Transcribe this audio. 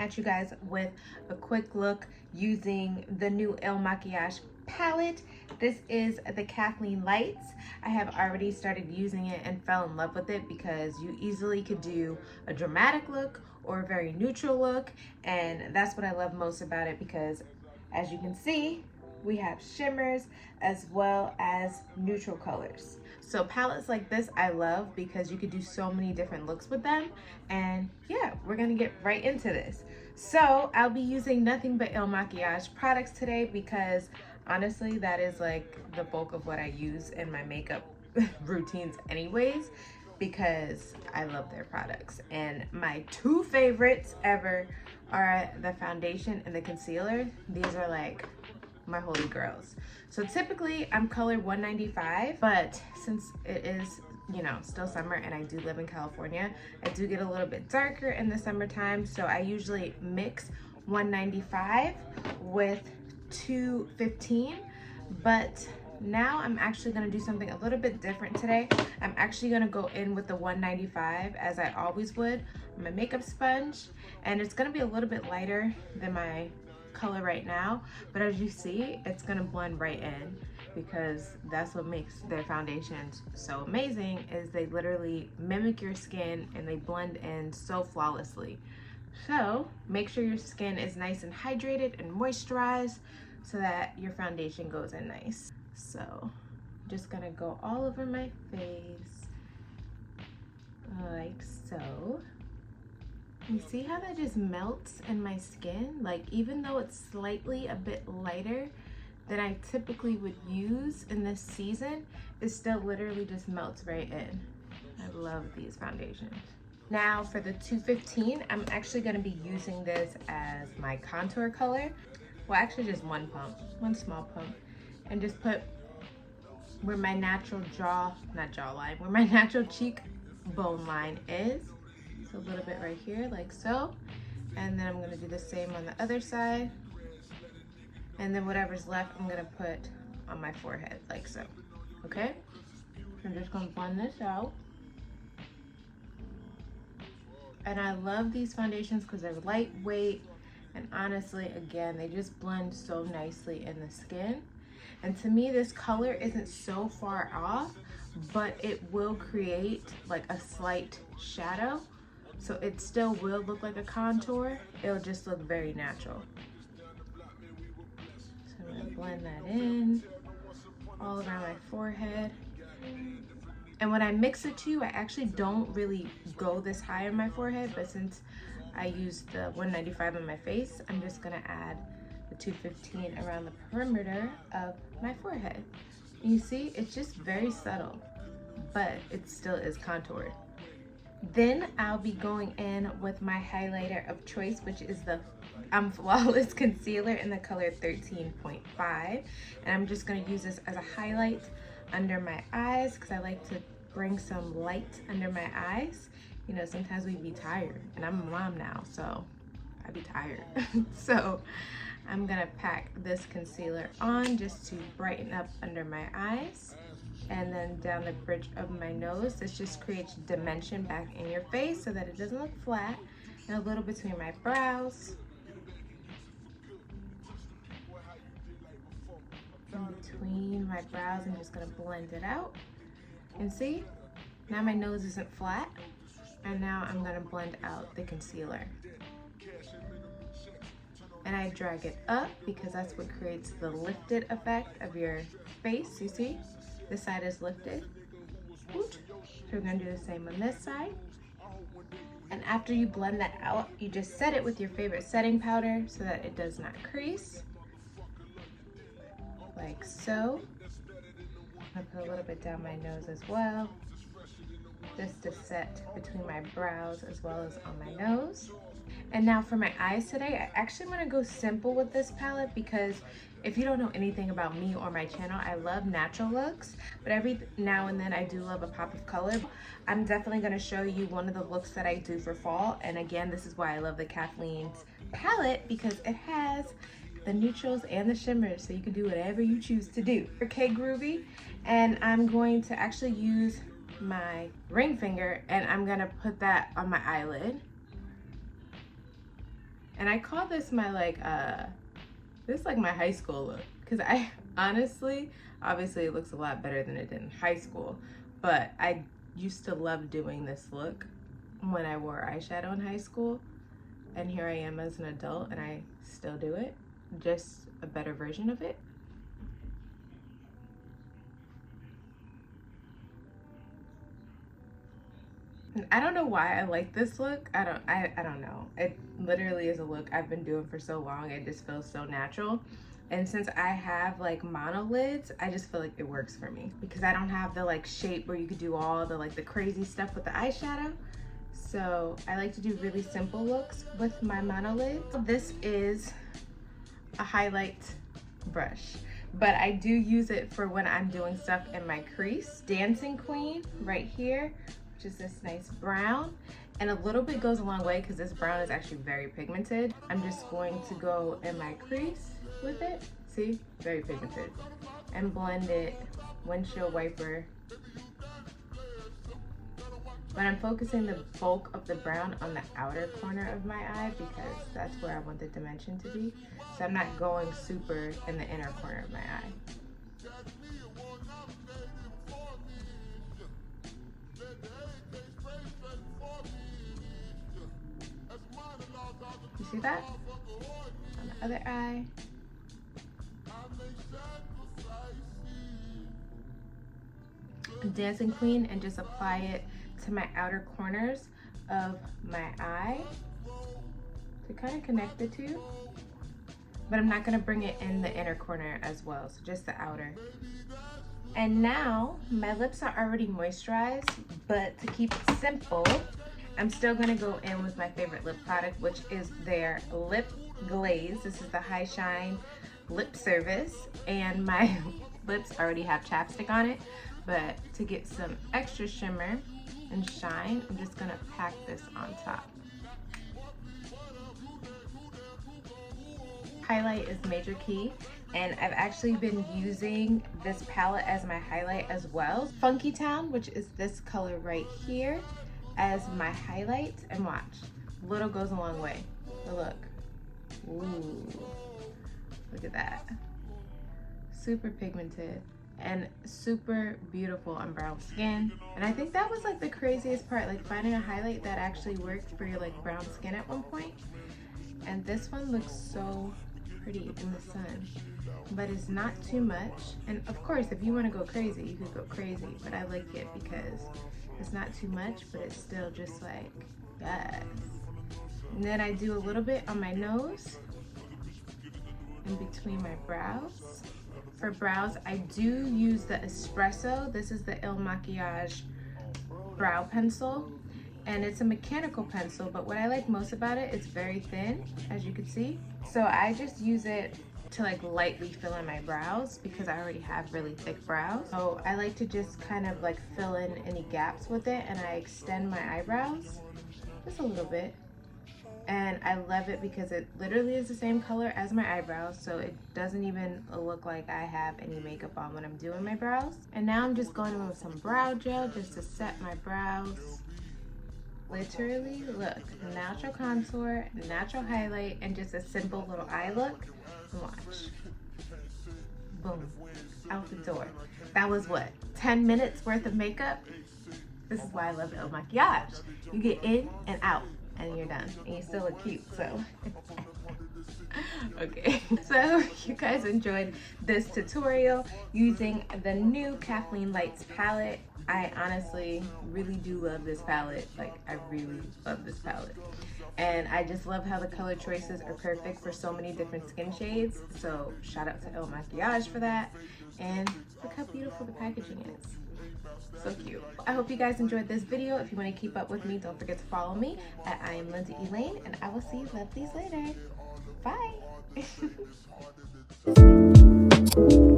at you guys with a quick look using the new Il Makiage palette. This is the Kathleen Lights. I have already started using it and fell in love with it because you easily could do a dramatic look or a very neutral look, and that's what I love most about it because as you can see, we have shimmers as well as neutral colors. So palettes like this I love because you could do so many different looks with them. And yeah, we're gonna get right into this. So I'll be using nothing but Il Makiage products today because honestly that is like the bulk of what I use in my makeup routines anyways, because I love their products. And my two favorites ever are the foundation and the concealer. These are like my holy grails. So typically I'm color 195, but since it is, you know, still summer and I do live in California, I do get a little bit darker in the summertime. So I usually mix 195 with 215, but now I'm actually gonna do something a little bit different today. I'm actually gonna go in with the 195 as I always would on my makeup sponge, and it's gonna be a little bit lighter than my color right now, but as you see, it's gonna blend right in because that's what makes their foundations so amazing, is they literally mimic your skin and they blend in so flawlessly. So make sure your skin is nice and hydrated and moisturized so that your foundation goes in nice. So I'm just gonna go all over my face like so. You see how that just melts in my skin? Like, even though it's slightly a bit lighter than I typically would use in this season, it still literally just melts right in. I love these foundations. Now for the 215, I'm actually gonna be using this as my contour color. Well, actually just one pump, one small pump, and just put where my natural where my natural cheekbone line is. A little bit right here like so, and then I'm going to do the same on the other side, and then whatever's left I'm going to put on my forehead like so. Okay, I'm just going to blend this out. And I love these foundations because they're lightweight, and honestly, again, they just blend so nicely in the skin. And to me, this color isn't so far off, but it will create like a slight shadow. So it still will look like a contour. It'll just look very natural. So I'm gonna blend that in all around my forehead. And when I mix the two, I actually don't really go this high on my forehead, but since I used the 195 on my face, I'm just gonna add the 215 around the perimeter of my forehead. And you see, it's just very subtle, but it still is contoured. Then I'll be going in with my highlighter of choice, which is the Flawless Concealer in the color 13.5. And I'm just going to use this as a highlight under my eyes because I like to bring some light under my eyes. You know, sometimes we be tired, and I'm a mom now, so I be tired. So I'm going to pack this concealer on just to brighten up under my eyes. And then down the bridge of my nose. This just creates dimension back in your face so that it doesn't look flat. And a little between my brows. In between my brows, I'm just gonna blend it out. And see, now my nose isn't flat. And now I'm gonna blend out the concealer. And I drag it up because that's what creates the lifted effect of your face, you see? This side is lifted. So we're gonna do the same on this side. And after you blend that out, you just set it with your favorite setting powder so that it does not crease. Like so. I put a little bit down my nose as well, just to set between my brows as well as on my nose. And now for my eyes today, I actually want to go simple with this palette because if you don't know anything about me or my channel, I love natural looks, but every now and then I do love a pop of color. I'm definitely going to show you one of the looks that I do for fall. And again, this is why I love the Kathleen's palette, because it has the neutrals and the shimmers, so you can do whatever you choose to do. Okay, groovy. And I'm going to actually use my ring finger and I'm going to put that on my eyelid. And I call this my this is like my high school look, because I honestly, obviously it looks a lot better than it did in high school, but I used to love doing this look when I wore eyeshadow in high school, and here I am as an adult and I still do it, just a better version of it. I don't know why I like this look. I don't know. It literally is a look I've been doing for so long. It just feels so natural. And since I have like mono lids, I just feel like it works for me because I don't have the like shape where you could do all the like the crazy stuff with the eyeshadow. So I like to do really simple looks with my mono lids. This is a highlight brush, but I do use it for when I'm doing stuff in my crease. Dancing Queen right here, which is this nice brown, and a little bit goes a long way because this brown is actually very pigmented. I'm just going to go in my crease with it, see, very pigmented, and blend it, windshield wiper. But I'm focusing the bulk of the brown on the outer corner of my eye because that's where I want the dimension to be. So I'm not going super in the inner corner of my eye. You see that? On the other eye. Dancing Queen, and just apply it to my outer corners of my eye to kind of connect the two. But I'm not going to bring it in the inner corner as well, so just the outer. And now my lips are already moisturized, but to keep it simple, I'm still going to go in with my favorite lip product, which is their Lip Glaze. This is the High Shine Lip Service, and my lips already have chapstick on it, but to get some extra shimmer and shine, I'm just going to pack this on top. Highlight is major key, and I've actually been using this palette as my highlight as well. Funky Town, which is this color right here, as my highlight, and watch, little goes a long way. Look, ooh, look at that, super pigmented and super beautiful on brown skin. And I think that was like the craziest part, like finding a highlight that actually worked for your like brown skin at one point. And this one looks so pretty in the sun, but it's not too much. And of course, if you want to go crazy, you could go crazy, but I like it because it's not too much, but it's still just like, yes. And then I do a little bit on my nose, in between my brows. For brows, I do use the Espresso. This is the Makiage brow pencil, and it's a mechanical pencil, but what I like most about it, it's very thin, as you can see. So I just use it to like lightly fill in my brows because I already have really thick brows. So I like to just kind of like fill in any gaps with it, and I extend my eyebrows just a little bit. And I love it because it literally is the same color as my eyebrows, so it doesn't even look like I have any makeup on when I'm doing my brows. And now I'm just going in with some brow gel just to set my brows. Literally, look, natural contour, natural highlight, and just a simple little eye look. Watch. Boom. Out the door. That was what, 10 minutes worth of makeup? This is why I love El Makiage. You get in and out, and you're done, and you still look cute, so. Okay, so you guys enjoyed this tutorial using the new Kathleen Lights palette. I honestly really do love this palette. Like, I really love this palette. And I just love how the color choices are perfect for so many different skin shades. So shout out to El Makiage for that. And look how beautiful the packaging is. So cute. I hope you guys enjoyed this video. If you want to keep up with me, don't forget to follow me at iamLindaElaine, and I will see you lovelies later. Bye.